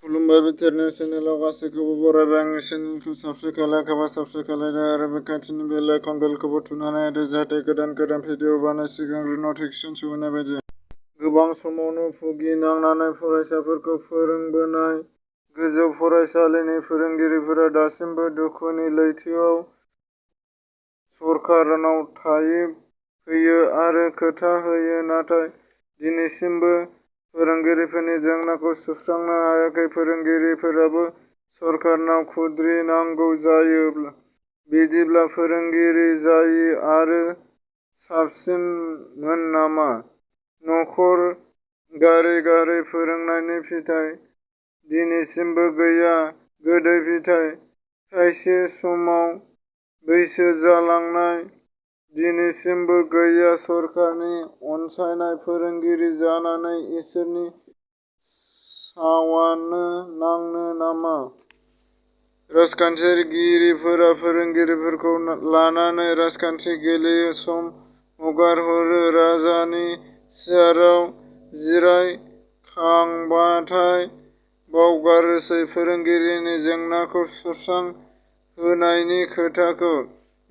खुलुमबाय बिथोरनि चेनेलाव गासैखौबो बरायबाय। आंनि चेनेलखौ साबस्क्राइब खालायाखैबा साबस्क्राइब खालायदो आरो बे खाथिनि बेल आइकन बेलखौबो थुनानै होदो जाहाथे गोदान भिडिअ बानाय सिगांग्रो नटिफिकेसन सौहैनाय बायदि। गोबां समावनो भुगिनांनानै फरायसाफोरखौ फोरोंबोनाय गोजौ फरायसालिनि फोरोंगिरिफोरा दासिमबो दुखुनि लैथोआव सरकारनाव फैयो आरो खोथा होयो, नाथाय दिनैसिमबो फोरोंगिरिफोरनि जेंनाखौ सुस्रांनो हायाखै। फोरोंगिरिफोराबो सरकारनाव खुद्रिनांगौ जायो। बिदिब्ला फोरोंगिरि जायि आरो साबसिनमोन नामा? नखर गारै-गारै फोरोंनायनि फिथाइ दिनैसिमबो गैया। गोदै फिथाइ। खायसे समाव बैसो जालांनाय दिनैसिमबो गैया। सरकारनि अनसायनाय फोरोंगिरि जानानै इसोरनि सावानो नांनो नामा? राजखान्थिगिरिफोरा फोरोंगिरिफोरखौ लानानै राजखान्थि गेलेयो, सम हगारहरो। राजानि सियाराव जिरायखांबाथाय बावगारोसै फोरोंगिरिनि जेंनाखौ सुस्रांहोनायनि खोथाखौ।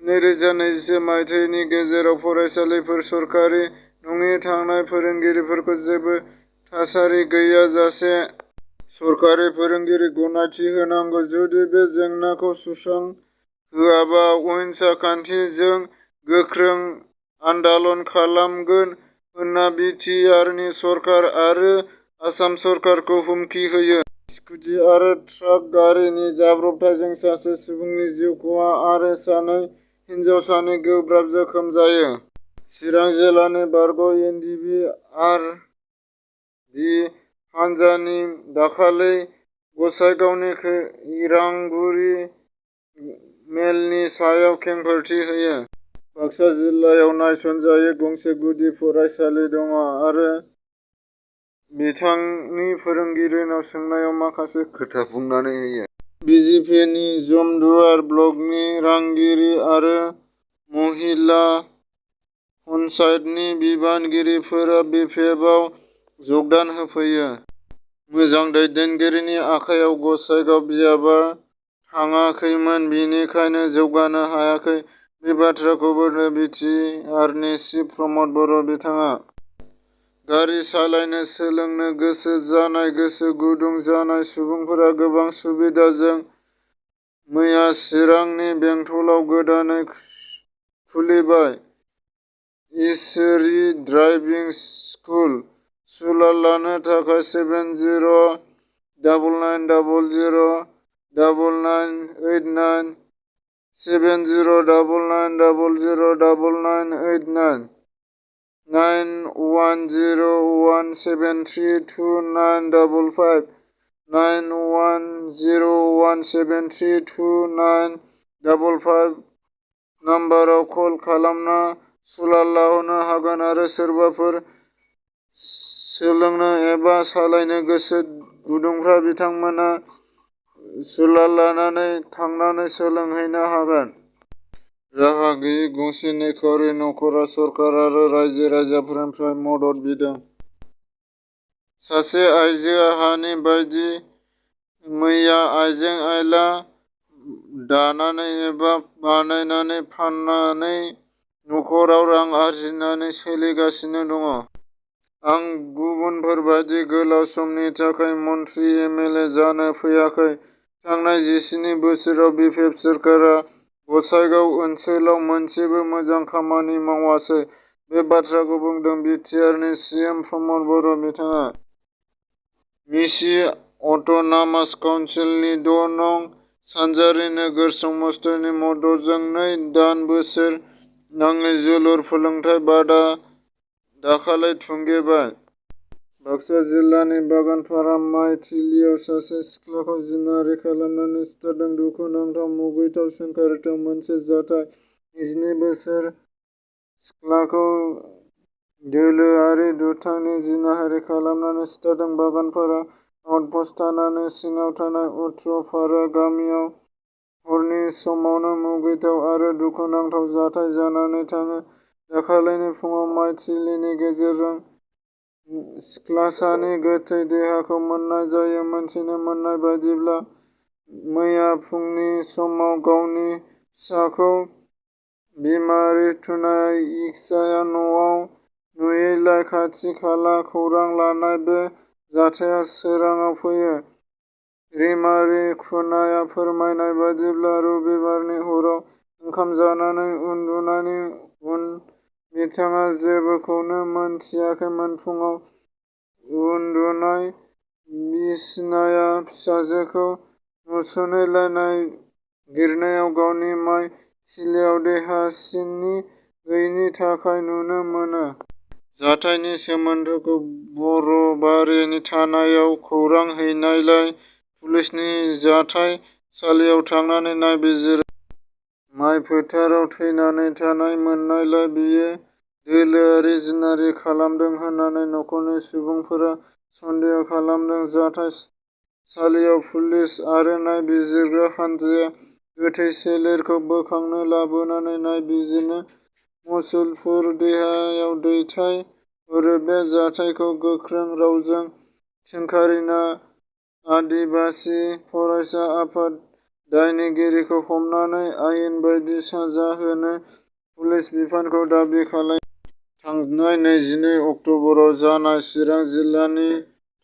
2021 मायथाइनि गेजेराव फरायसालिफोर सरकारि नङि थानाय फोरोंगिरिफोरखौ जेबो थासारि गैयाजासे सरकारि फोरोंगिरि गनायथि होनांगौ। जुदि बे जेंनाखौ सुस्रांहोआबा अहिंसा खान्थिजों गोख्रों आन्दालन खालामगोन होनना बि टि आर नि सरकार आरो आसाम सरकारखौ हुमखि होयो। स्कुटि आरो ट्राक गारिनि जाब्रबथायजों सासे सुबुंनि जिउ खहा आरो सानै हिनजावसानि गोब्राब जोखोम जायो। चिरां जिल्लानि बारग' N D B are the हान्जानि दाखालै गसाइगावनि खैरांगुरि मेलनि सायाव खेंफोरथि होयो। बाक्सा जिल्लायाव नायसनजायै गंसे गुदि फरायसालि दङ आरो बिथांनि फोरोंगिरिनाव सोंनायाव माखासे खोथा बुंनानै होयो। बि जे पि नि जमदुवार ब्लकनि रांगिरि आरो महिला पन्सायतनि बिबानगिरिफोरा बिफेफआव जगदान होफैयो। मोजां दैदेनगिरिनि आखायाव गसाइगाव बियाबा थाङाखैमोन, बेनिखायनो जौगानो हायाखै। बे बाथ्राखौ बुंदों बि टि आर नि चिफ प्रमद बर'। बिथाङा गारि सालायनो सोलोंनो गोसो जानाय गोसो गुदुं जानाय सुबुंफोरा गोबां सुबिदाजों मैया चिरांनि बेंटलाव गोदानै खुलिबाय इसोरी ड्राइभिं स्कुल। सुलाद लानो थाखाय 7099009989 7099009989 9101732955 9101732955 नाम्बाराव कल खालामना सुलाद लाहरनो हागोन आरो सोरबाफोर सोलोंनो एबा सालायनो गोसो गुदुंफ्रा बिथांमोना सुलाद लानानै थांनानै सोलोंहैनो हागोन। राहा गैयै गंसे निखावरि नखरा सरकार आरो रायजो राजाफोरनिफ्राय मदद बिदों। सासे आइजोआ हानि बायदि मैया आइजें आइला दानानै एबा बानायनानै फाननानै नखराव रां आरजिनानै सोलिगासिनो दङ। आं गुबुनफोरबादि गोलाव समनि थाखाय मन्थ्रि एम एल ए जानो फैयाखै। थांनाय 17 बोसोराव बिफेफ सोरखारा गसाइगाव ओनसोलाव मोनसेबो मोजां खामानि मावासै। बे बाथ्राखौ बुंदों बि टि आर नि सि एम प्रमद बर'। बिथाङा मिसि अट'नामास काउन्सिलनि 6 नं सानजारि नोगोर समष्टिनि मददजों 2 दान बोसोर नाङै जोलुर फोरोंथाय बादा दाखालै थुंगेबाय। बाक्सा जिल्लानि बागानपारा माइथिलियाव सासे सिख्लाखौ जिनाहारि खालामनानै सिथारदों। दुखुनांथाव, मुगैथाव, सोंखारिथाव मोनसे जाथाय। 22 बोसोर सिख्लाखौ दोलोआरि दुथांनि जिनाहारि खालामनानै सिथारदों। बागानपारा आउटप'स्ट थानानि सिङाव थानाय उथ्रपारा गामियाव हरनि समावनो मुगैथाव आरो दुखुनांथाव जाथाय जानानै थाङो। दाखालैनि फुङाव माइथिलिनि गेजेरजों सिख्लासानि गोथै देहाखौ मोननाय जायो। मिथिनो मोननाय बायदिब्ला, मैया फुंनि समाव गावनि फिसाखौ बिमारि थुनाइक्साया न'आव नुयैलाय खाथि-खाला खौरां लानाय बे जाथाया सोराङाव फैयो। रिमारि खुनाया फोरमायनाय बायदिब्ला, रबिबारनि हराव ओंखाम जानानै उन्दुनायनि उन बिथाङा जेबोखौनो मोनथियाखैमोन। फुंआव उन्दुनाय बिसिनाया फिसाजोखौ नुस'नैलाय नागिरनायाव गावनि माय थिलियाव देहा सिंनि गैयिनि थाखाय नुनो मोनो। जाथायनि सोमोन्दोखौ बरबारि थानायाव खौरां हैनायलाय पुलिसनि जाथायसालियाव थांनानै नायबिजिरो। माइ फोथाराव थैनानै थानाय मोननायलाय बियो दोलोआरि जिनाहारि खालामदों होननानै नखरनि सुबुंफोरा सन्देह खालामदों। जाथायसालियाव पुलिस आरो नायबिजिरग्रा हानजाया गोथै सोलेरखौ बोखांनो लाबोनानै नायबिजिरनो मुसलपुर देहायाव दैथाय हरो। बे जाथायखौ गोख्रों रावजों सोंखारिना आदिबासि फरायसा आफाद दायनिगिरिखौ हमनानै आयेन बायदि साजा होनो पुलिस बिफानखौ दाबि खालामो। थांनाय 22 अक्ट'बराव जानाय चिरां जिल्लानि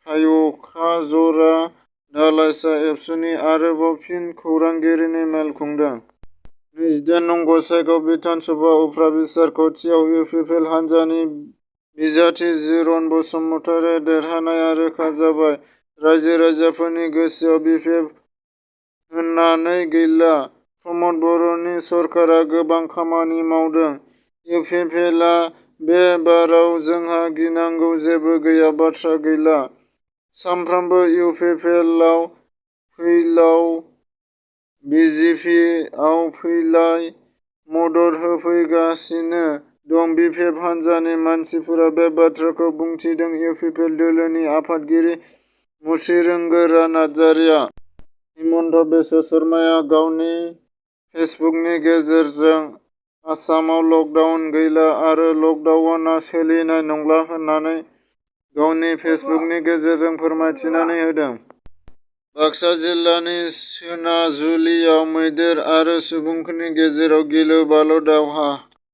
थाय'खाजरा दालाइसा एबसुनि आरोबाव फिन खौरांगिरिनि मेल खुंदों। 28 नं गसाइगाव बिधान सभा उफ्रा बिसायख'थियाव इउपिपिएल हान्जानि बिजाथि जिरन बसुमतारिया देरहानाया रोखा जाबाय। रायजो-राजाफोरनि गोसोआव बिपिएफ होननानै गैला। प्रमद बर'नि सरकारा गोबां खामानि मावदों। इउपिपिएलआ बे बाराव जोंहा गिनांगौ जेबो गैया बाथ्रा गैला। सामफ्रामबो इउपिपिएलआव फैलाव बिजेपिआव फैलाय मदद होफैगासिनो दं। बिपिएफ हान्जानि मानसिफोरा बे बाथ्राखौ बुंथिदों। इउपिपिएल दोलोनि आफादगिरि मुसिरोंगोरा नार्जारिया। हिमन्त बिश्व शर्माया गावनि फेसबुकनि गेजेरजों आसामाव लकडाउन गैला आरो लकडाउनआ सोलिनाय नंला होननानै गावनि फेसबुकनि गेजेरजों फोरमायथिनानै होदों। बाक्सा जिल्लानि सोनाजुलियाव मैदेर आरो सुबुंफोरनि गेजेराव गिलु-बालु दावहा।